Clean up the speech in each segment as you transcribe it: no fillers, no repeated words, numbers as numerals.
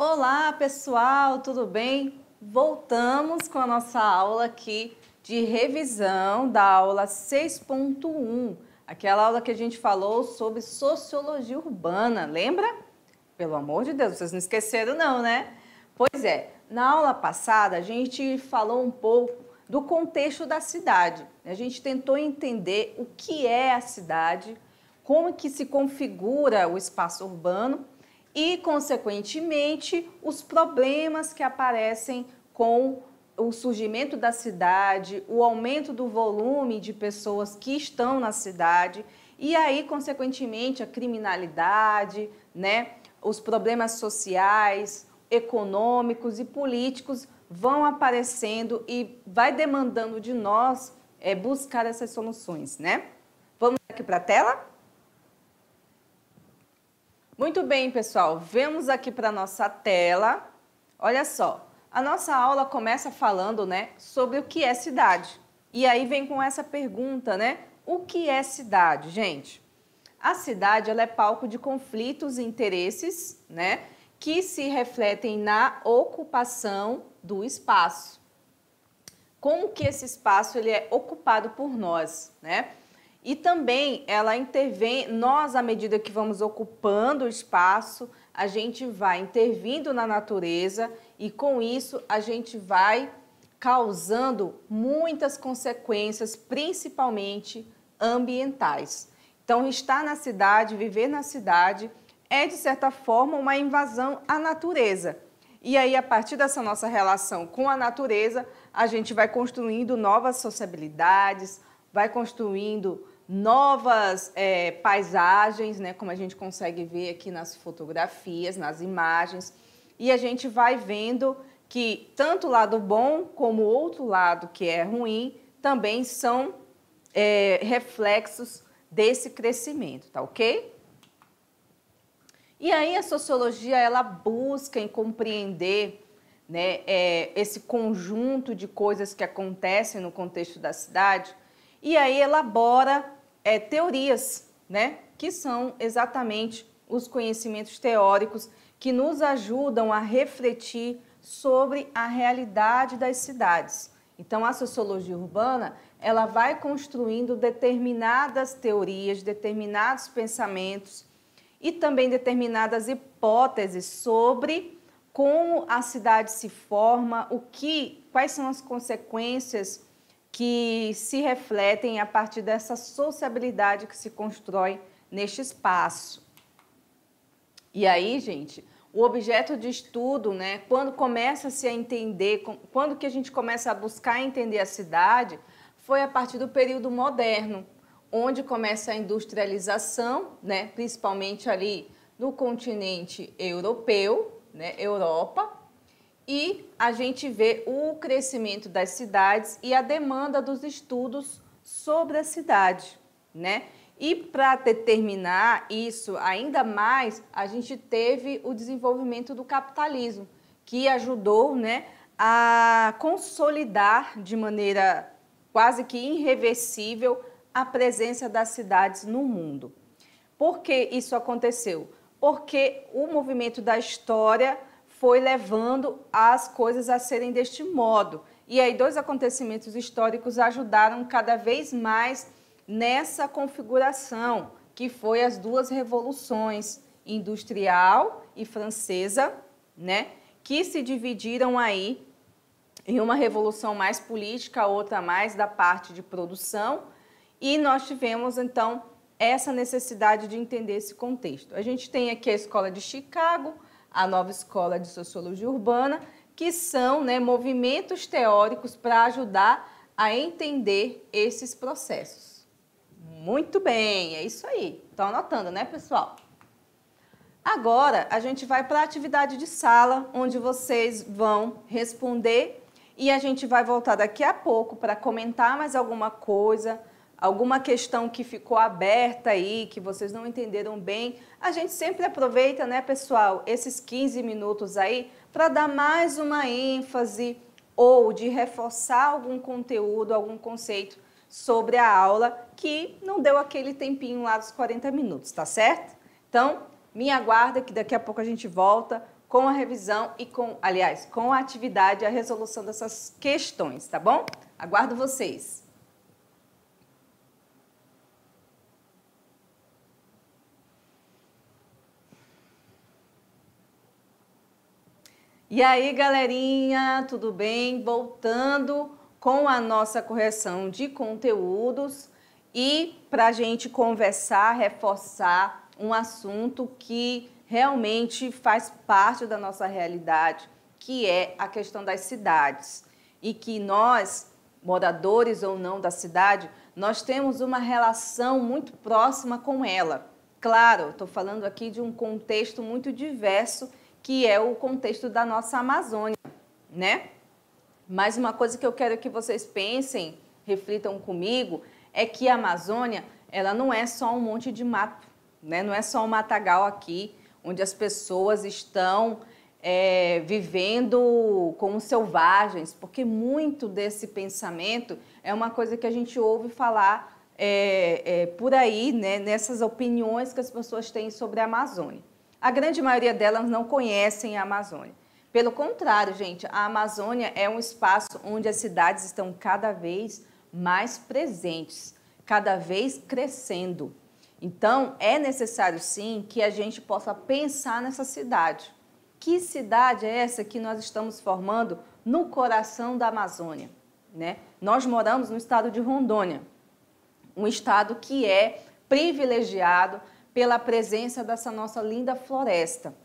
Olá, pessoal, tudo bem? Voltamos com a nossa aula aqui de revisão da aula 6.1, aquela aula que a gente falou sobre sociologia urbana, lembra? Pelo amor de Deus, vocês não esqueceram não, né? Pois é, na aula passada a gente falou um pouco do contexto da cidade. A gente tentou entender o que é a cidade, como que se configura o espaço urbano e, consequentemente, os problemas que aparecem com o surgimento da cidade, o aumento do volume de pessoas que estão na cidade e aí, consequentemente, a criminalidade, né? Os problemas sociais, econômicos e políticos vão aparecendo e vai demandando de nós buscar essas soluções, né? Vamos aqui para a tela? Muito bem, pessoal, vemos aqui para a nossa tela. Olha só, a nossa aula começa falando, né, sobre o que é cidade. E aí vem com essa pergunta, né? O que é cidade, gente? A cidade, ela é palco de conflitos e interesses, né, que se refletem na ocupação do espaço. Como que esse espaço ele é ocupado por nós, né? E também ela intervém, nós, à medida que vamos ocupando o espaço, a gente vai intervindo na natureza e com isso a gente vai causando muitas consequências, principalmente ambientais. Então, estar na cidade, viver na cidade, é de certa forma uma invasão à natureza. E aí, a partir dessa nossa relação com a natureza, a gente vai construindo novas sociabilidades, vai construindo novas paisagens, né, como a gente consegue ver aqui nas fotografias, nas imagens, e a gente vai vendo que tanto o lado bom como o outro lado, que é ruim, também são reflexos desse crescimento, tá ok? E aí a sociologia, ela busca em compreender, né, esse conjunto de coisas que acontecem no contexto da cidade, e aí elabora teorias, né, que são exatamente os conhecimentos teóricos que nos ajudam a refletir sobre a realidade das cidades. Então, a sociologia urbana, ela vai construindo determinadas teorias, determinados pensamentos e também determinadas hipóteses sobre como a cidade se forma, quais são as consequências que se refletem a partir dessa sociabilidade que se constrói neste espaço. E aí, gente, o objeto de estudo, né, quando começa-se a entender, quando que a gente começa a buscar entender a cidade, foi a partir do período moderno, onde começa a industrialização, né, principalmente ali no continente europeu, né, Europa, e a gente vê o crescimento das cidades e a demanda dos estudos sobre a cidade, né? E para determinar isso ainda mais, a gente teve o desenvolvimento do capitalismo, que ajudou, né, a consolidar de maneira quase que irreversível a presença das cidades no mundo. Por que isso aconteceu? Porque o movimento da história foi levando as coisas a serem deste modo. E aí dois acontecimentos históricos ajudaram cada vez mais nessa configuração, que foi as duas revoluções, industrial e francesa, né, que se dividiram aí em uma revolução mais política, outra mais da parte de produção, e nós tivemos, então, essa necessidade de entender esse contexto. A gente tem aqui a Escola de Chicago, a nova Escola de Sociologia Urbana, que são, né, movimentos teóricos para ajudar a entender esses processos. Muito bem, é isso aí. Estão anotando, né, pessoal? Agora, a gente vai para a atividade de sala, onde vocês vão responder e a gente vai voltar daqui a pouco para comentar mais alguma coisa, alguma questão que ficou aberta aí, que vocês não entenderam bem. A gente sempre aproveita, né, pessoal, esses 15 minutos aí para dar mais uma ênfase ou de reforçar algum conteúdo, algum conceito sobre a aula que não deu aquele tempinho lá dos 40 minutos, tá certo? Então, me aguarda que daqui a pouco a gente volta com a revisão e com a atividade e a resolução dessas questões, tá bom? Aguardo vocês. E aí, galerinha, tudo bem? Voltando com a nossa correção de conteúdos e para a gente conversar, reforçar um assunto que realmente faz parte da nossa realidade, que é a questão das cidades. E que nós, moradores ou não da cidade, nós temos uma relação muito próxima com ela. Claro, estou falando aqui de um contexto muito diverso, que é o contexto da nossa Amazônia, né? Mas uma coisa que eu quero que vocês pensem, reflitam comigo, é que a Amazônia, ela não é só um monte de mato, né? Não é só um matagal aqui, onde as pessoas estão vivendo como selvagens, porque muito desse pensamento é uma coisa que a gente ouve falar por aí, né? Nessas opiniões que as pessoas têm sobre a Amazônia. A grande maioria delas não conhecem a Amazônia. Pelo contrário, gente, a Amazônia é um espaço onde as cidades estão cada vez mais presentes, cada vez crescendo. Então, é necessário sim que a gente possa pensar nessa cidade. Que cidade é essa que nós estamos formando no coração da Amazônia, né? Nós moramos no estado de Rondônia, um estado que é privilegiado pela presença dessa nossa linda floresta.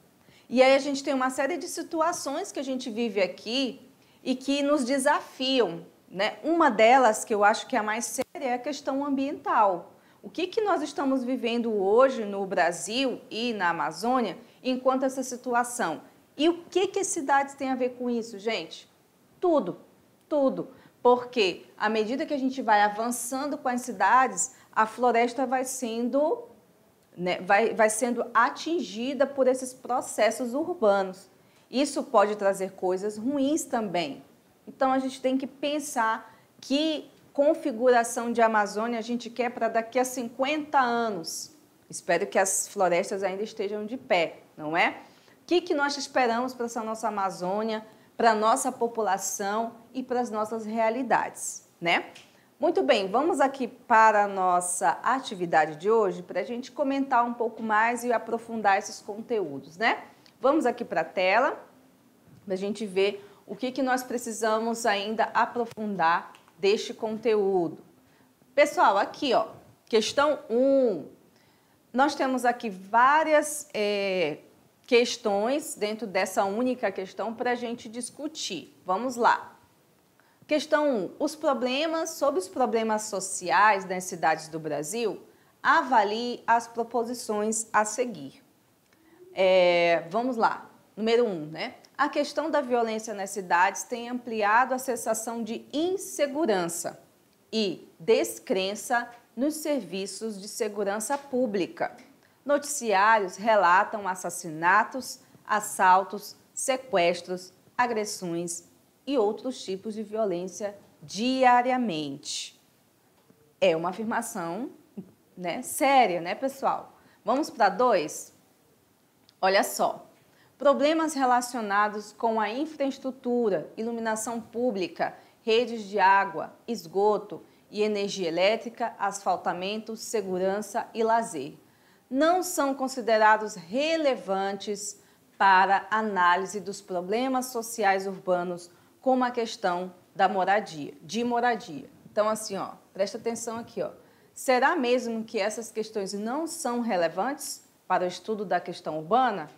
E aí a gente tem uma série de situações que a gente vive aqui e que nos desafiam, né? Uma delas, que eu acho que é a mais séria, é a questão ambiental. O que nós estamos vivendo hoje no Brasil e na Amazônia enquanto essa situação? E o que as cidades têm a ver com isso, gente? Tudo, tudo. Porque à medida que a gente vai avançando com as cidades, a floresta vai sendo, né, vai sendo atingida por esses processos urbanos. Isso pode trazer coisas ruins também. Então, a gente tem que pensar que configuração de Amazônia a gente quer para daqui a 50 anos. Espero que as florestas ainda estejam de pé, não é? O que nós esperamos para essa nossa Amazônia, para a nossa população e para as nossas realidades, né? Muito bem, vamos aqui para a nossa atividade de hoje para a gente comentar um pouco mais e aprofundar esses conteúdos, né? Vamos aqui para a tela para a gente ver o que nós precisamos ainda aprofundar deste conteúdo. Pessoal, aqui, ó, questão 1. Nós temos aqui várias questões dentro dessa única questão para a gente discutir. Vamos lá. Questão 1. Sobre os problemas sociais das cidades do Brasil, avalie as proposições a seguir. Vamos lá. Número 1, né? A questão da violência nas cidades tem ampliado a sensação de insegurança e descrença nos serviços de segurança pública. Noticiários relatam assassinatos, assaltos, sequestros, agressões e outros tipos de violência diariamente. É uma afirmação, né, séria, né, pessoal? Vamos para 2? Olha só. Problemas relacionados com a infraestrutura, iluminação pública, redes de água, esgoto e energia elétrica, asfaltamento, segurança e lazer não são considerados relevantes para análise dos problemas sociais urbanos, como a questão da moradia. Então, assim, ó, presta atenção aqui, ó. Será mesmo que essas questões não são relevantes para o estudo da questão urbana?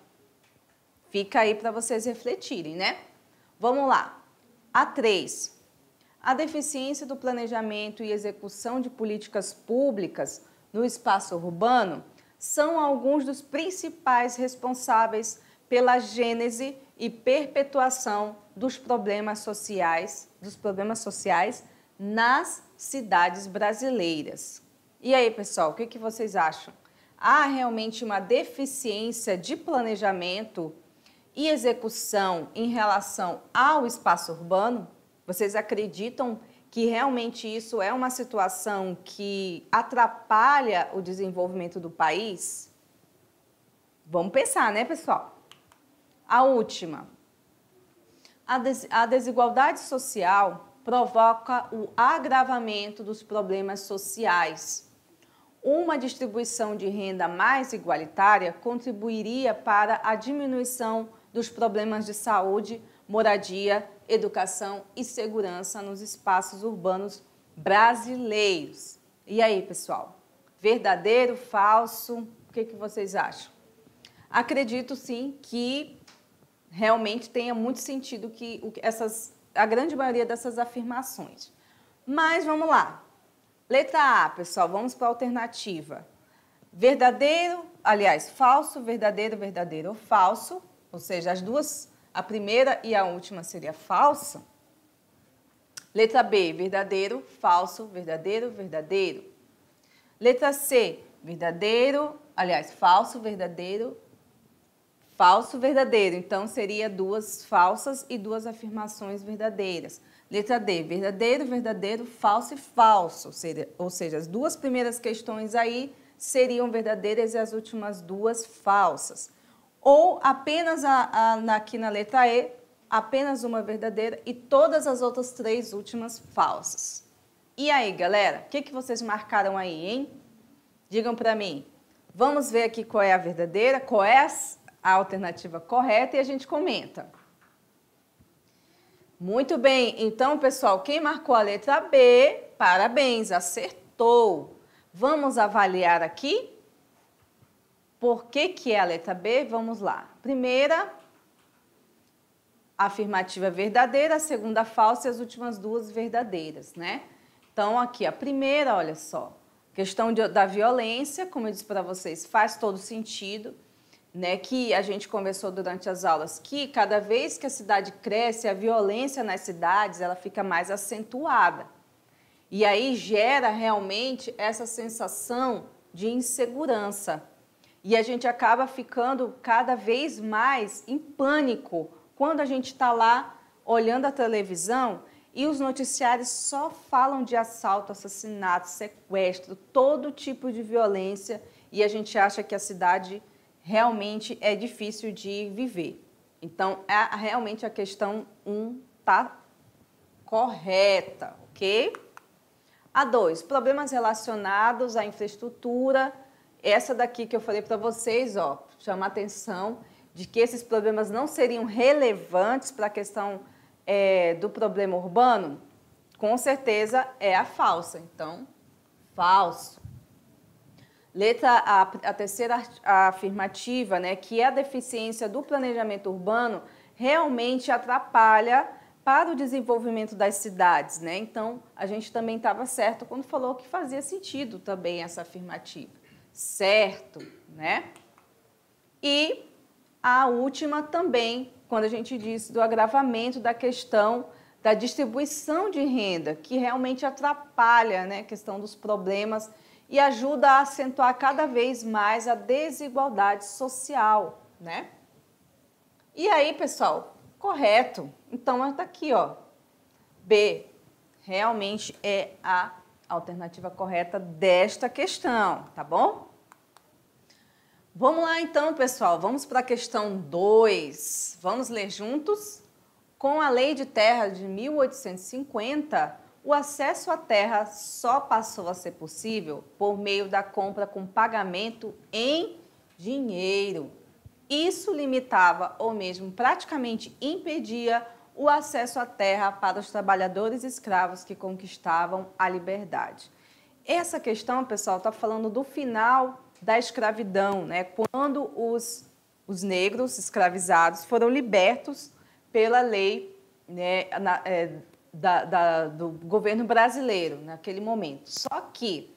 Fica aí para vocês refletirem, né? Vamos lá. A 3. A deficiência do planejamento e execução de políticas públicas no espaço urbano são alguns dos principais responsáveis pela gênese e perpetuação dos problemas sociais nas cidades brasileiras. E aí, pessoal, o que vocês acham? Há realmente uma deficiência de planejamento e execução em relação ao espaço urbano? Vocês acreditam que realmente isso é uma situação que atrapalha o desenvolvimento do país? Vamos pensar, né, pessoal? A última. A desigualdade social provoca o agravamento dos problemas sociais. Uma distribuição de renda mais igualitária contribuiria para a diminuição dos problemas de saúde, moradia, educação e segurança nos espaços urbanos brasileiros. E aí, pessoal? Verdadeiro, falso? O que vocês acham? Acredito sim que realmente tenha muito sentido a grande maioria dessas afirmações. Mas vamos lá. Letra A, pessoal, vamos para a alternativa. Verdadeiro, aliás, falso, verdadeiro, verdadeiro ou falso, ou seja, as duas, a primeira e a última seria falsa. Letra B, verdadeiro, falso, verdadeiro, verdadeiro. Letra C, verdadeiro, aliás, falso, verdadeiro, falso, verdadeiro. Então, seria duas falsas e duas afirmações verdadeiras. Letra D, verdadeiro, verdadeiro, falso e falso. Ou seja, as duas primeiras questões aí seriam verdadeiras e as últimas duas falsas. Ou apenas aqui na letra E, apenas uma verdadeira e todas as outras três últimas falsas. E aí, galera, o que vocês marcaram aí, hein? Digam para mim. Vamos ver aqui qual é a verdadeira, qual é a alternativa correta e a gente comenta. Muito bem, então, pessoal, quem marcou a letra B, parabéns, acertou. Vamos avaliar aqui? Por que é a letra B? Vamos lá. Primeira, afirmativa verdadeira, a segunda falsa e as últimas duas verdadeiras, né? Então, aqui, a primeira, olha só, questão da violência, como eu disse para vocês, faz todo sentido. Né, que a gente conversou durante as aulas, que cada vez que a cidade cresce, a violência nas cidades ela fica mais acentuada. E aí gera realmente essa sensação de insegurança. E a gente acaba ficando cada vez mais em pânico quando a gente está lá olhando a televisão e os noticiários só falam de assalto, assassinato, sequestro, todo tipo de violência e a gente acha que a cidade realmente é difícil de viver. Então, realmente a questão 1 está correta, ok? A 2, problemas relacionados à infraestrutura. Essa daqui que eu falei para vocês, ó, chama a atenção de que esses problemas não seriam relevantes para a questão do problema urbano. Com certeza é a falsa, então, falso. A terceira afirmativa, né, que a deficiência do planejamento urbano realmente atrapalha para o desenvolvimento das cidades, né? Então, a gente também estava certo quando falou que fazia sentido também essa afirmativa. Certo, né? E a última também, quando a gente disse do agravamento da questão da distribuição de renda, que realmente atrapalha, né, a questão dos problemas e ajuda a acentuar cada vez mais a desigualdade social, né? E aí, pessoal, correto. Então, está aqui, ó. B, realmente é a alternativa correta desta questão, tá bom? Vamos lá, então, pessoal. Vamos para a questão 2. Vamos ler juntos? Com a Lei de Terra de 1850, o acesso à terra só passou a ser possível por meio da compra com pagamento em dinheiro. Isso limitava ou mesmo praticamente impedia o acesso à terra para os trabalhadores escravos que conquistavam a liberdade. Essa questão, pessoal, está falando do final da escravidão, né? Quando os negros escravizados foram libertos pela lei, né, do governo brasileiro naquele momento. Só que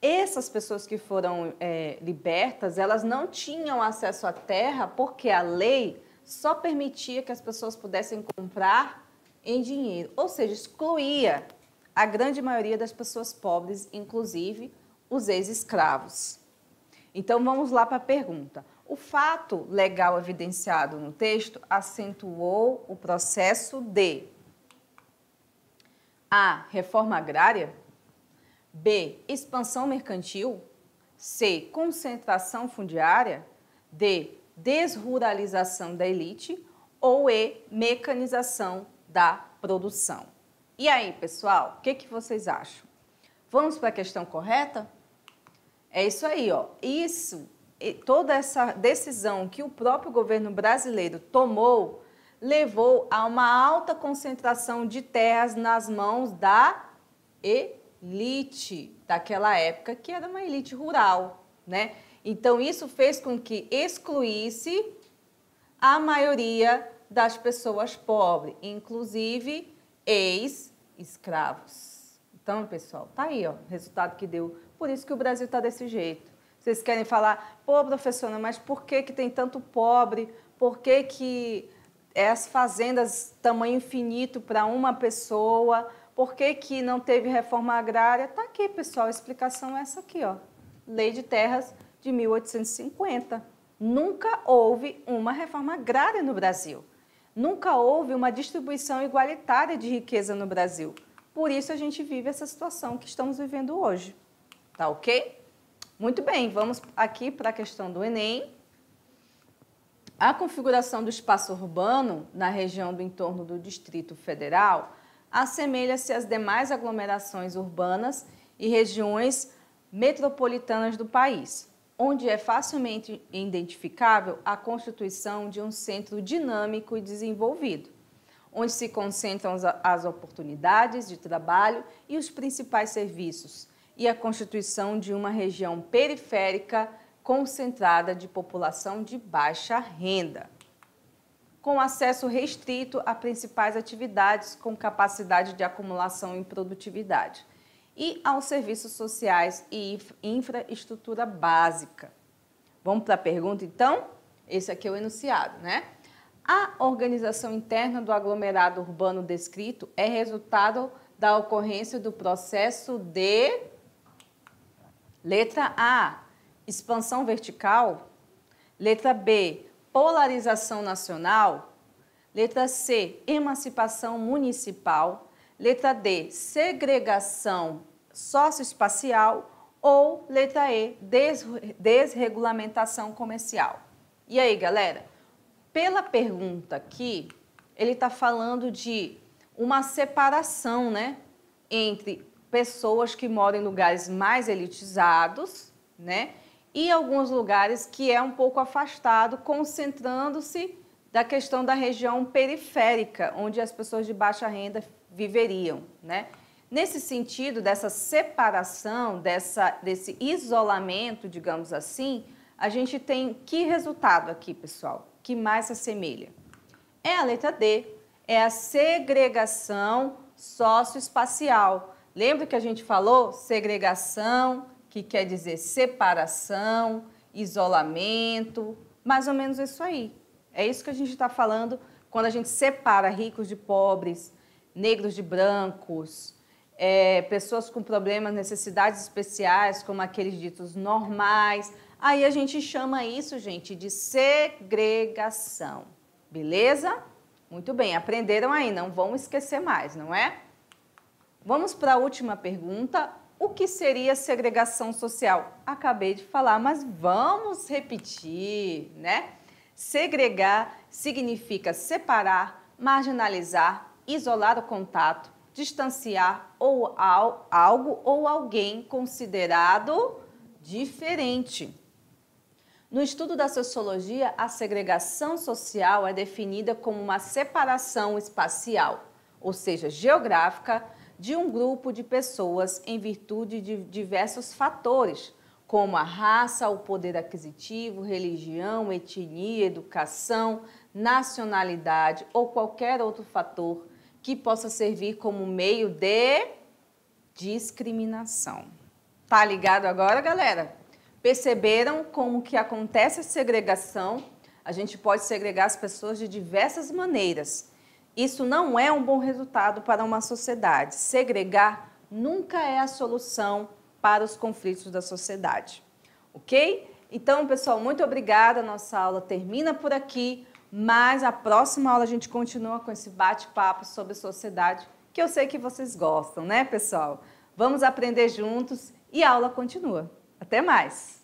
essas pessoas que foram libertas, elas não tinham acesso à terra porque a lei só permitia que as pessoas pudessem comprar em dinheiro, ou seja, excluía a grande maioria das pessoas pobres, inclusive os ex-escravos. Então, vamos lá para a pergunta. O fato legal evidenciado no texto acentuou o processo de A. Reforma agrária. B. Expansão mercantil. C. Concentração fundiária. D. desruralização da elite ou E, mecanização da produção. E aí, pessoal, o que vocês acham? Vamos para a questão correta? É isso aí, ó. Toda essa decisão que o próprio governo brasileiro tomou levou a uma alta concentração de terras nas mãos da elite daquela época, que era uma elite rural, né? Então, isso fez com que excluísse a maioria das pessoas pobres, inclusive ex-escravos. Então, pessoal, tá aí, ó, o resultado que deu. Por isso que o Brasil está desse jeito. Vocês querem falar, pô, professora, mas por que tem tanto pobre? Por que as fazendas tamanho infinito para uma pessoa? Por que não teve reforma agrária? Tá aqui, pessoal, a explicação é essa aqui, ó. Lei de Terras de 1850. Nunca houve uma reforma agrária no Brasil. Nunca houve uma distribuição igualitária de riqueza no Brasil. Por isso a gente vive essa situação que estamos vivendo hoje. Tá ok? Muito bem, vamos aqui para a questão do Enem. A configuração do espaço urbano na região do entorno do Distrito Federal assemelha-se às demais aglomerações urbanas e regiões metropolitanas do país, onde é facilmente identificável a constituição de um centro dinâmico e desenvolvido, onde se concentram as oportunidades de trabalho e os principais serviços, e a constituição de uma região periférica concentrada de população de baixa renda, com acesso restrito a principais atividades com capacidade de acumulação e produtividade, e aos serviços sociais e infraestrutura básica. Vamos para a pergunta, então? Esse aqui é o enunciado, né? A organização interna do aglomerado urbano descrito é resultado da ocorrência do processo de... Letra A, expansão vertical. Letra B, polarização nacional. Letra C, emancipação municipal. Letra D, segregação socioespacial. Ou letra E, desregulamentação comercial. E aí, galera? Pela pergunta aqui, ele está falando de uma separação, né, entre pessoas que moram em lugares mais elitizados, né, e alguns lugares que é um pouco afastado, concentrando-se da questão da região periférica, onde as pessoas de baixa renda viveriam, né? Nesse sentido, dessa separação, desse isolamento, digamos assim, a gente tem que resultado aqui, pessoal, que mais se assemelha? É a letra D, é a segregação socioespacial. Lembra que a gente falou? Segregação, que quer dizer separação, isolamento, mais ou menos isso aí. É isso que a gente está falando quando a gente separa ricos de pobres, negros de brancos, pessoas com problemas, necessidades especiais, como aqueles ditos normais. Aí a gente chama isso, gente, de segregação. Beleza? Muito bem, aprenderam aí, não vão esquecer mais, não é? Vamos para a última pergunta. O que seria segregação social? Acabei de falar, mas vamos repetir, né? Segregar significa separar, marginalizar, isolar o contato, distanciar ou algo ou alguém considerado diferente. No estudo da sociologia, a segregação social é definida como uma separação espacial, ou seja, geográfica, de um grupo de pessoas em virtude de diversos fatores, como a raça, o poder aquisitivo, religião, etnia, educação, nacionalidade ou qualquer outro fator que possa servir como meio de discriminação. Tá ligado agora, galera? Perceberam como que acontece a segregação? A gente pode segregar as pessoas de diversas maneiras. Isso não é um bom resultado para uma sociedade. Segregar nunca é a solução para os conflitos da sociedade. Ok? Então, pessoal, muito obrigada. Nossa aula termina por aqui, mas a próxima aula a gente continua com esse bate-papo sobre sociedade, que eu sei que vocês gostam, né, pessoal? Vamos aprender juntos e a aula continua. Até mais!